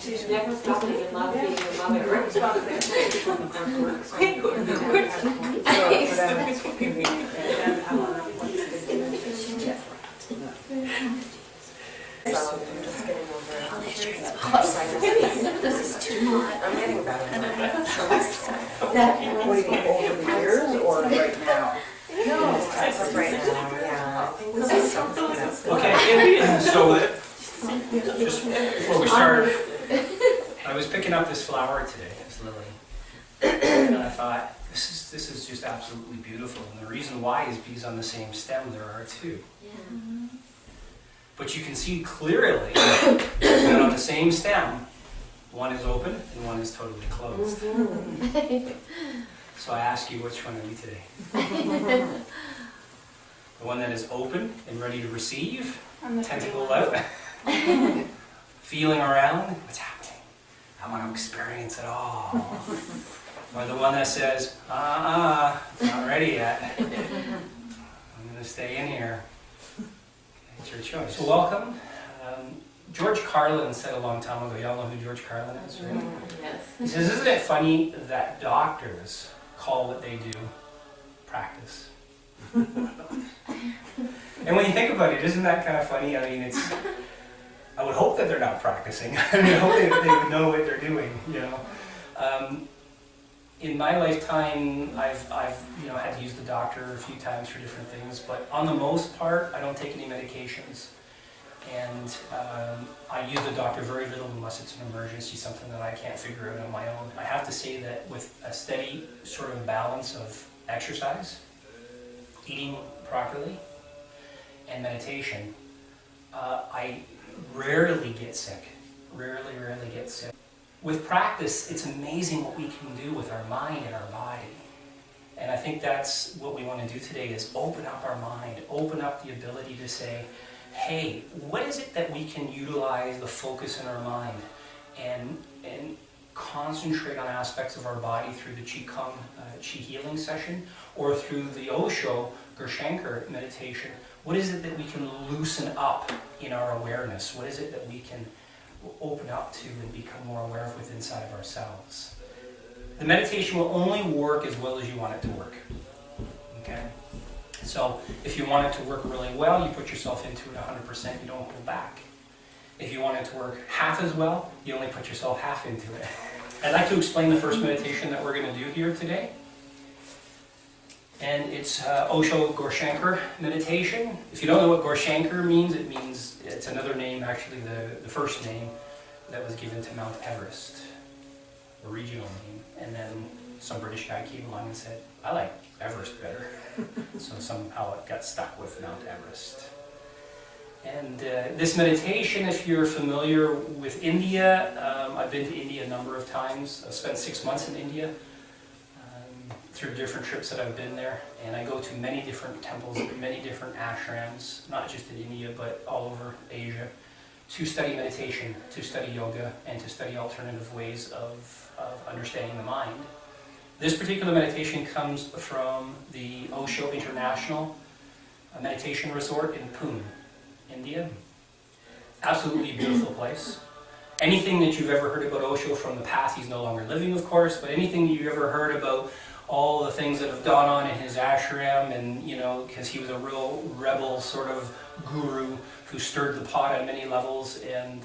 She's never stopped being love, being a mother. Rick's about there. This is too hot. I'm getting better. What do you think, over the years or right now? No, that's right now, yeah. This is something that's good. Okay, so just before we start, I was picking up this flower today, this lily, and I thought, this is just absolutely beautiful. And the reason why is because on the same stem there are two. But you can see clearly that on the same stem, one is open and one is totally closed. So I ask you, which one are you today? The one that is open and ready to receive, tentacle out, feeling around, what's happening? I want to experience it all. Or the one that says, it's not ready yet. I'm going to stay in here. It's your choice. So welcome. George Carlin said a long time ago, y'all know who George Carlin is, right? Yes. He says, isn't it funny that doctors call what they do practice? And when you think about it, isn't that kind of funny? I mean, I would hope that they're not practicing. I mean, I hope they would know what they're doing, you know. In my lifetime, I've had to use the doctor a few times for different things, but on the most part, I don't take any medications. And I use the doctor very little unless it's an emergency, something that I can't figure out on my own. I have to say that with a steady sort of balance of exercise, eating properly, and meditation, I rarely get sick. Rarely get sick. With practice, it's amazing what we can do with our mind and our body. And I think that's what we want to do today, is open up our mind, open up the ability to say, hey, what is it that we can utilize the focus in our mind and concentrate on aspects of our body through the Qigong, Qi healing session, or through the Osho Gourishankar meditation? What is it that we can loosen up in our awareness? What is it that we can open up to and become more aware of within inside of ourselves? The meditation will only work as well as you want it to work. Okay? So if you want it to work really well, you put yourself into it 100%, you don't hold back. If you want it to work half as well, you only put yourself half into it. I'd like to explain the first meditation that we're going to do here today. And it's Osho Gourishankar meditation. If you don't know what Gourishankar means, it's another name, actually the first name that was given to Mount Everest, a regional name. And then some British guy came along and said, I like Everest better. So somehow it got stuck with Mount Everest. And this meditation, if you're familiar with India, I've been to India a number of times. I've spent 6 months in India through different trips that I've been there. And I go to many different temples, many different ashrams, not just in India, but all over Asia, to study meditation, to study yoga, and to study alternative ways of understanding the mind. This particular meditation comes from the Osho International Meditation Resort in Pune, India. Absolutely beautiful place. Anything that you've ever heard about Osho from the past, he's no longer living, of course, but anything you've ever heard about all the things that have gone on in his ashram, and because he was a real rebel sort of guru who stirred the pot on many levels, and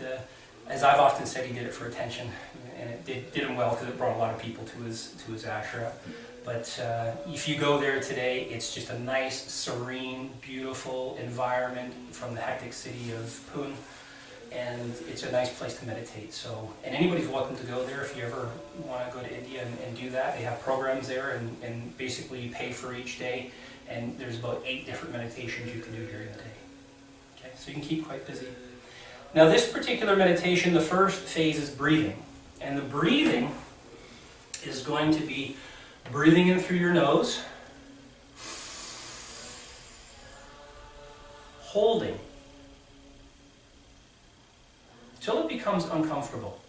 as I've often said, he did it for attention, and it did him well because it brought a lot of people to his ashram. But if you go there today, it's just a nice, serene, beautiful environment from the hectic city of Pune, and it's a nice place to meditate. So, and anybody's welcome to go there if you ever want to go to India and do that. They have programs there, and basically you pay for each day, and there's about 8 different meditations you can do during the day. Okay, so you can keep quite busy. Now this particular meditation, the first phase is breathing. And the breathing is going to be breathing in through your nose, holding till it becomes uncomfortable.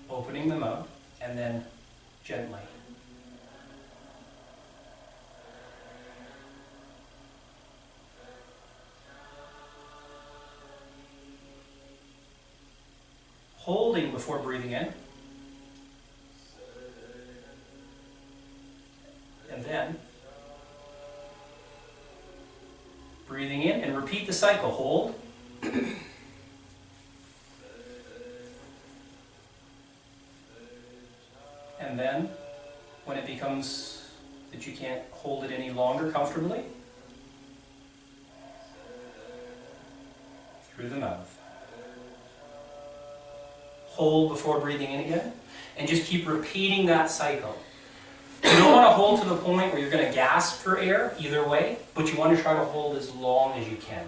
Opening the mouth, and then gently. holding before breathing in, and then breathing in, and repeat the cycle. Hold, and then when it becomes that you can't hold it any longer comfortably, through the mouth. Hold before breathing in again, and just keep repeating that cycle. You don't want to hold to the point where you're going to gasp for air either way, but you want to try to hold as long as you can.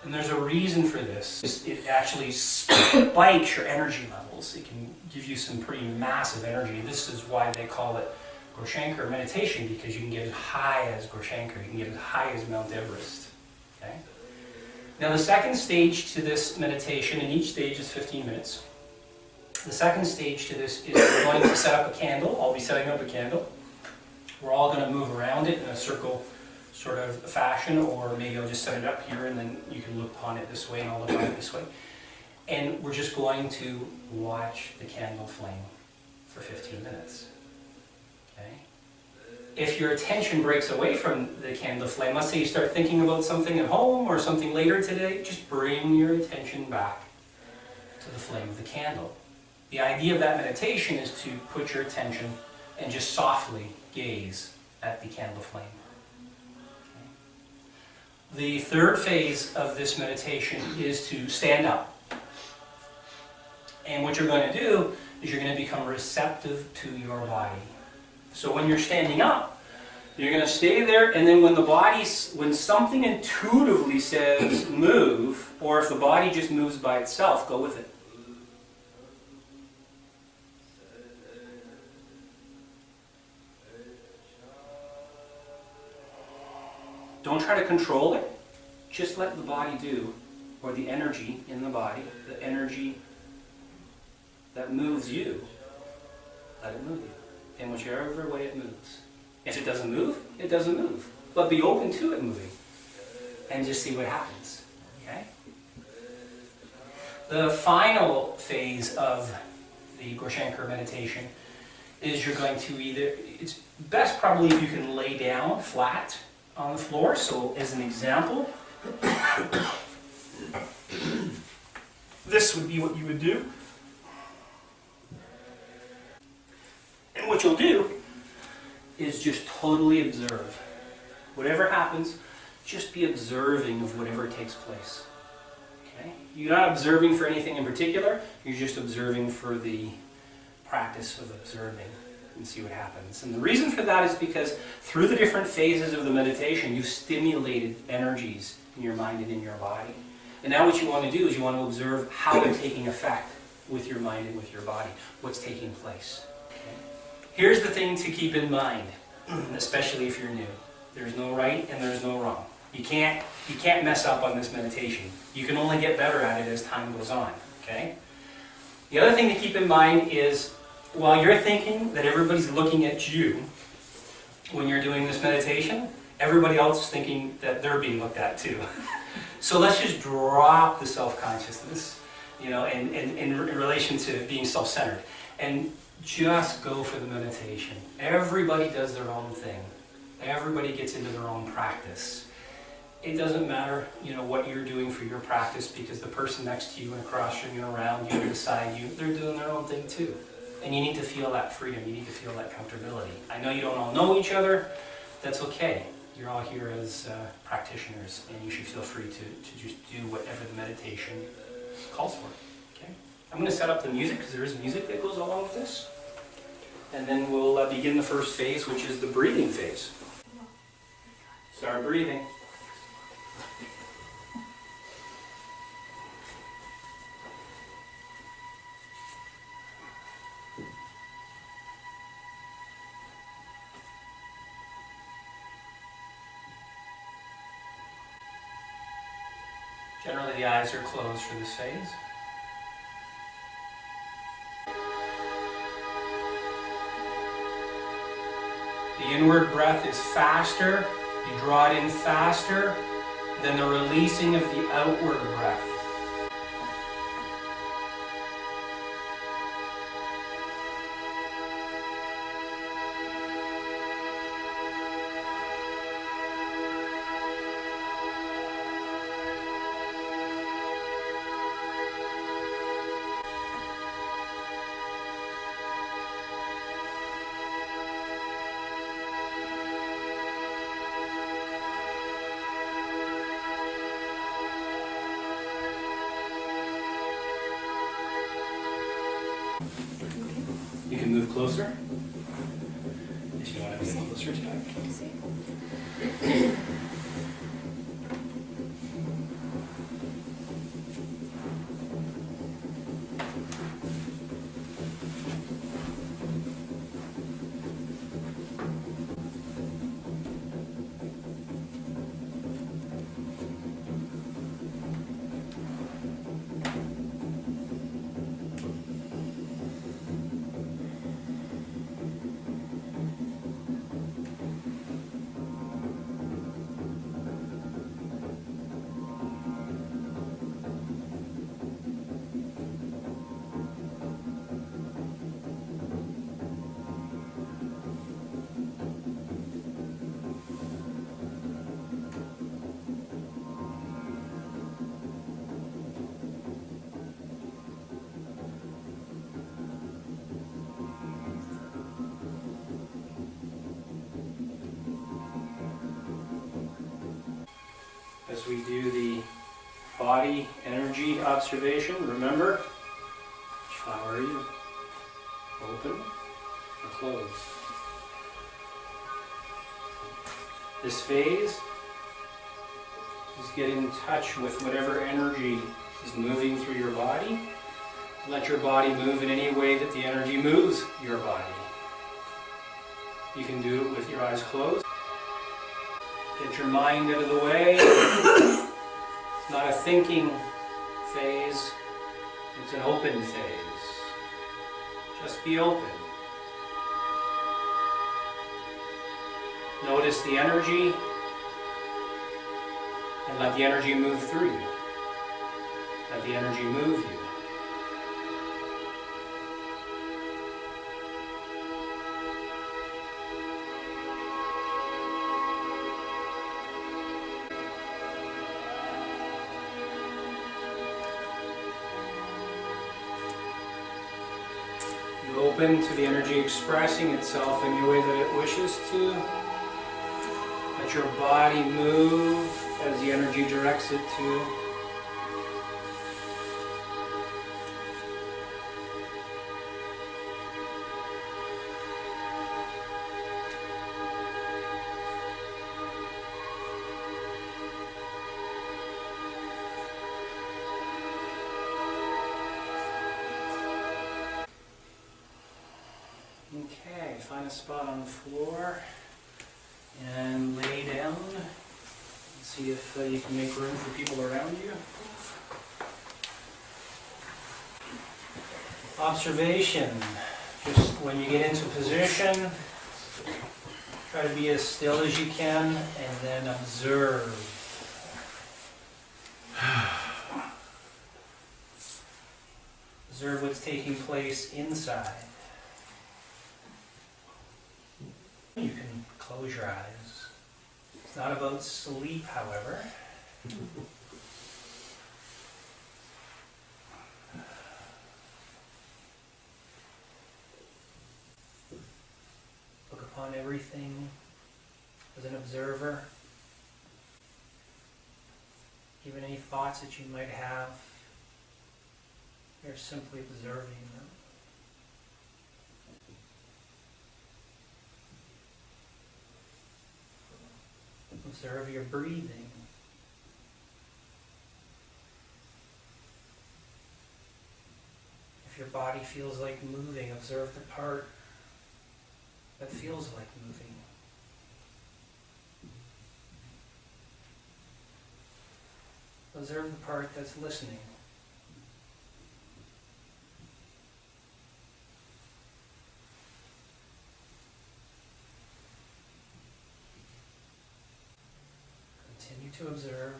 And there's a reason for this. It actually spikes your energy levels. It can give you some pretty massive energy. This is why they call it Gourishankar meditation, because you can get as high as Gourishankar. You can get as high as Mount Everest. Okay? Now the second stage to this meditation, and each stage is 15 minutes. The second stage to this is we're going to set up a candle. I'll be setting up a candle. We're all going to move around it in a circle sort of fashion, or maybe I'll just set it up here and then you can look upon it this way and I'll look on it this way. And we're just going to watch the candle flame for 15 minutes. Okay? If your attention breaks away from the candle flame, let's say you start thinking about something at home or something later today, just bring your attention back to the flame of the candle. The idea of that meditation is to put your attention and just softly gaze at the candle flame. Okay. The third phase of this meditation is to stand up. And what you're going to do is you're going to become receptive to your body. So when you're standing up, you're going to stay there, and then when something intuitively says move, or if the body just moves by itself, go with it. Don't try to control it. Just let the body do, or the energy in the body, the energy that moves you, let it move you in whichever way it moves. If it doesn't move, it doesn't move. But be open to it moving and just see what happens. Okay? The final phase of the Gourishankar meditation is you're going to it's best probably if you can lay down flat on the floor. So as an example, this would be what you would do. And what you'll do is just totally observe. Whatever happens, just be observing of whatever takes place. Okay? You're not observing for anything in particular, you're just observing for the practice of observing and see what happens. And the reason for that is because through the different phases of the meditation, you've stimulated energies in your mind and in your body. And now what you want to do is you want to observe how they're taking effect with your mind and with your body, what's taking place. Okay? Here's the thing to keep in mind, especially if you're new. There's no right and there's no wrong. You can't mess up on this meditation. You can only get better at it as time goes on. Okay? The other thing to keep in mind is while you're thinking that everybody's looking at you when you're doing this meditation, everybody else is thinking that they're being looked at too. So let's just drop the self-consciousness, in relation to being self-centered, and just go for the meditation. Everybody does their own thing. Everybody gets into their own practice. It doesn't matter, what you're doing for your practice, because the person next to you and across from you and around you and beside you, they're doing their own thing too. And you need to feel that freedom. You need to feel that comfortability. I know you don't all know each other. That's okay. You're all here as practitioners, and you should feel free to just do whatever the meditation calls for. Okay? I'm going to set up the music, because there is music that goes along with this. And then we'll begin the first phase, which is the breathing phase. Start breathing. Generally, the eyes are closed for this phase. The inward breath is faster. You draw it in faster than the releasing of the outward breath. move closer if you want to get closer to it. As we do the body energy observation, remember, how are you? Open or close? This phase is getting in touch with whatever energy is moving through your body. Let your body move in any way that the energy moves your body. You can do it with your eyes closed. Get your mind out of the way. It's not a thinking phase, it's an open phase. Just be open. Notice the energy and let the energy move through you. Let the energy move you. Open to the energy expressing itself any way that it wishes to. Let your body move as the energy directs it to. Okay, find a spot on the floor and lay down. See if you can make room for people around you. Observation. Just when you get into position, try to be as still as you can and then observe. Observe what's taking place inside. You can close your eyes. It's not about sleep, however. Look upon everything as an observer. Even any thoughts that you might have, you're simply observing them. Observe your breathing. If your body feels like moving, observe the part that feels like moving. Observe the part that's listening. Continue to observe.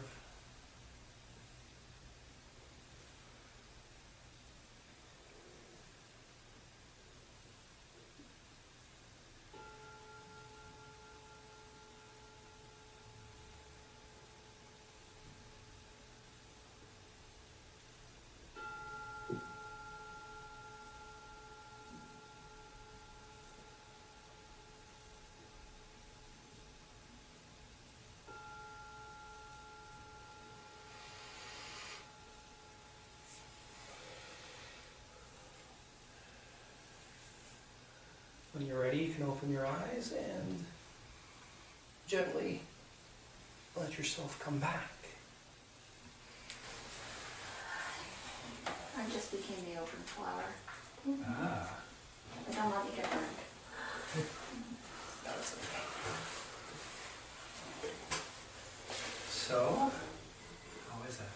you can open your eyes and gently let yourself come back. I just became the open flower. Ah, I don't want to get burned. that's okay. So, how is that?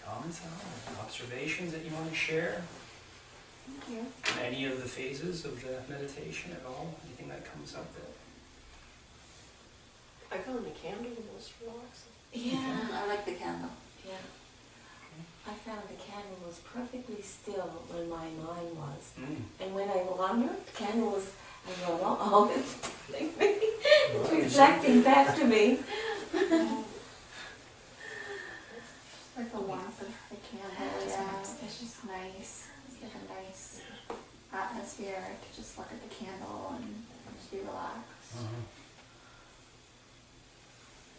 Comments on observations that you want to share? Thank you. In any of the phases of the meditation at all? Anything that comes up that... I found the candle the most relaxing. Yeah, I like the candle. Yeah. I found the candle was perfectly still when my mind was. And when I wandered, the candle was, I don't know, oh, it's telling me, it's reflecting back to me. Like the warmth of the candle, yeah. It's just nice. It's like a nice atmosphere to just look at the candle and just be relaxed.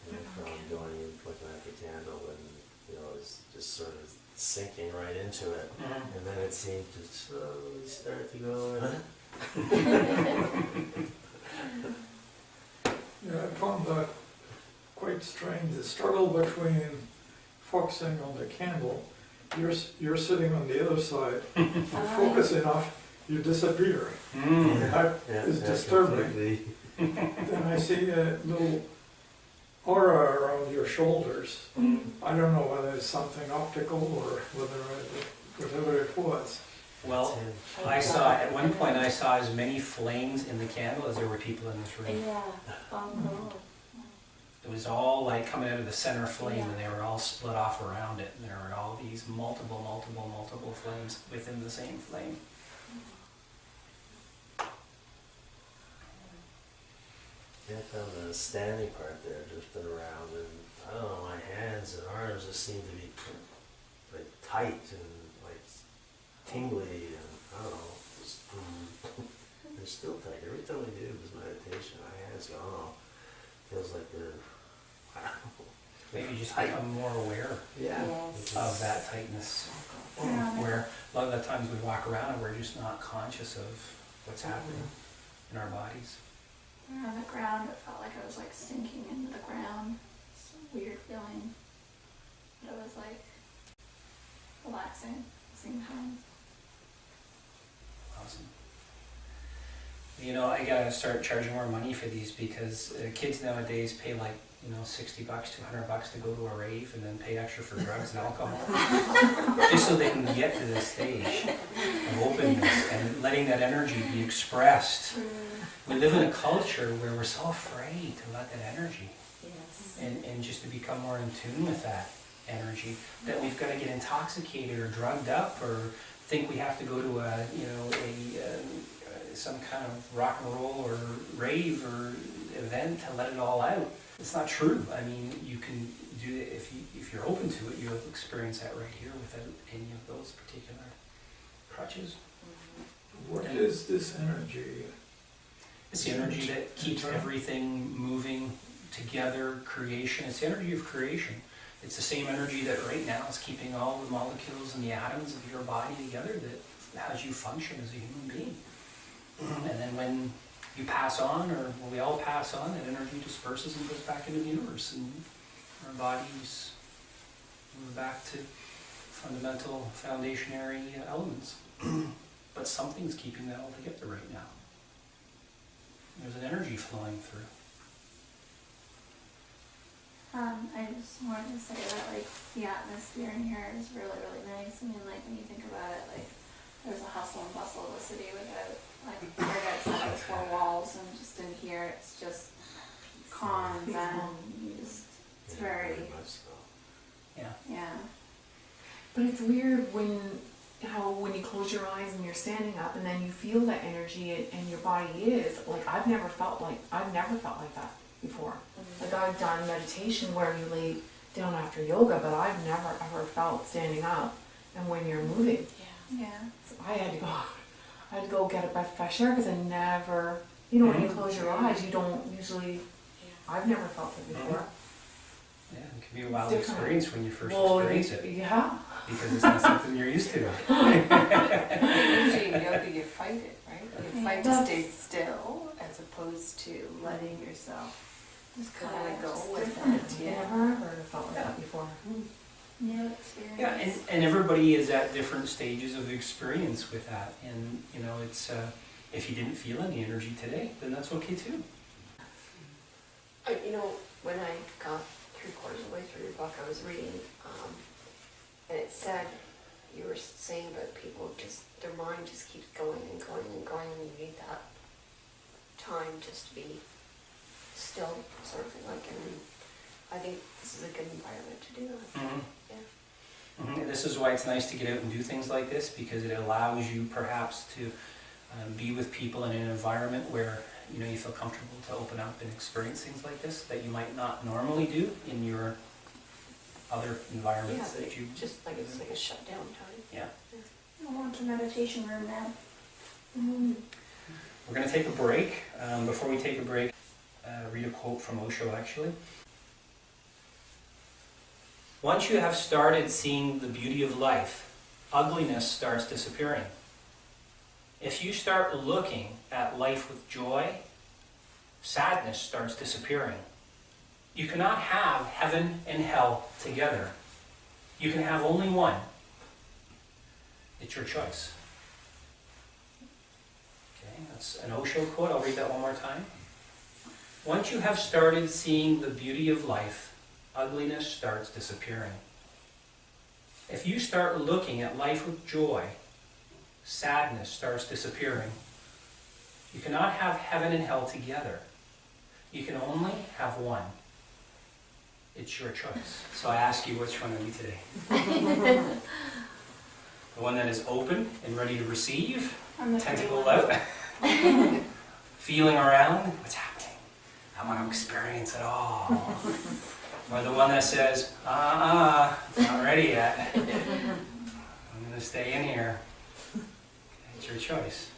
And I found going looking at the candle and, you know, it's just sort of sinking right into it. And then it seemed to slowly start to go. Yeah, I found that quite strange, the struggle between focusing on the candle. You're sitting on the other side, you focus enough, you disappear. That is disturbing. Completely. Then I see a little aura around your shoulders. I don't know whether it's something optical or whatever it was. Well, I saw, at one point I saw as many flames in the candle as there were people in this room. Yeah, oh no. It was all like coming out of the center flame and they were all split off around it. And there were all these multiple flames within the same flame. Yeah, I found the standing part there drifting around, and I don't know, my hands and arms just seemed to be like tight and like tingly, and I don't know, just, they're still tight. Every time I do this meditation, my hands go, oh, feels like they're, I don't know. Maybe just become more aware Yes. of that tightness. Where a lot of the times we walk around and we're just not conscious of what's happening in our bodies. On the ground, it felt like I was like sinking into the ground. It's a weird feeling. But it was like relaxing at the same time. Awesome. You know, I gotta start charging more money for these because kids nowadays pay like, you know, $60 to $100 to go to a rave and then pay extra for drugs and alcohol. Just so they can get to this stage of openness and letting that energy be expressed. We live in a culture where we're so afraid to let that energy Yes. and just to become more in tune with that energy, that we've got to get intoxicated or drugged up or think we have to go to a, you know, some kind of rock and roll or rave or event to let it all out. It's not true. I mean, you can do it if you're open to it. You'll experience that right here without any of those particular crutches. What is this energy? It's the energy that keeps everything moving together, creation. It's the energy of creation. It's the same energy that right now is keeping all the molecules and the atoms of your body together that has you function as a human being. And then when you pass on, or when we all pass on, that energy disperses and goes back into the universe, and our bodies move back to fundamental, foundationary elements. But something's keeping that all together right now. There's an energy flowing through. I just wanted to say that like the atmosphere in here is really, really nice. I mean, like when you think about it, like there's a hustle and bustle of the city without like outside those four walls, and just in here it's just calm and you just it's very much so. yeah. But it's weird when you close your eyes and you're standing up and then you feel that energy and your body is like I've never felt like that before. Like I've done meditation where you lay down after yoga, but I've never ever felt standing up and when you're moving. Yeah. So I had to go, I had to go get a breath of fresh air because I never, you know, when you close your eyes, you don't usually, I've never felt it before. Yeah, it can be a wild different. experience when you first Well, experience it, yeah. because it's not something you're used to. Usually in yoga, you fight it, right? You fight to That's- stay still as opposed to letting yourself just kind of go It's with different. it. I Yeah. never ever felt like that before. New experience. Yeah, and everybody is at different stages of experience with that. And, you know, it's, if you didn't feel any energy today, then that's okay too. You know, when I got 3/4 of the way through your book, I was reading, and it said, you were saying about people just, their mind just keeps going and going and going, and you need that time just to be still, sort of thing, like, and I think this is a good environment to do that. Mhm. Yeah. And this is why it's nice to get out and do things like this, because it allows you perhaps to be with people in an environment where, you know, you feel comfortable to open up and experience things like this that you might not normally do in your other environments Yeah, that you... just like it's like a shutdown time. Yeah. I want a meditation room now. We're going to take a break. Before we take a break, read a quote from Osho actually. Once you have started seeing the beauty of life, ugliness starts disappearing. If you start looking at life with joy, sadness starts disappearing. You cannot have heaven and hell together. You can have only one. It's your choice. Okay, that's an Osho quote. I'll read that one more time. Once you have started seeing the beauty of life, ugliness starts disappearing. If you start looking at life with joy, sadness starts disappearing. You cannot have heaven and hell together. You can only have one. It's your choice. So I ask you, which one are you today? The one that is open and ready to receive, I'm the tentacle pretty one. out, feeling around, what's happening? I want to experience it all. Or the one that says, it's not ready yet. I'm going to stay in here. It's your choice.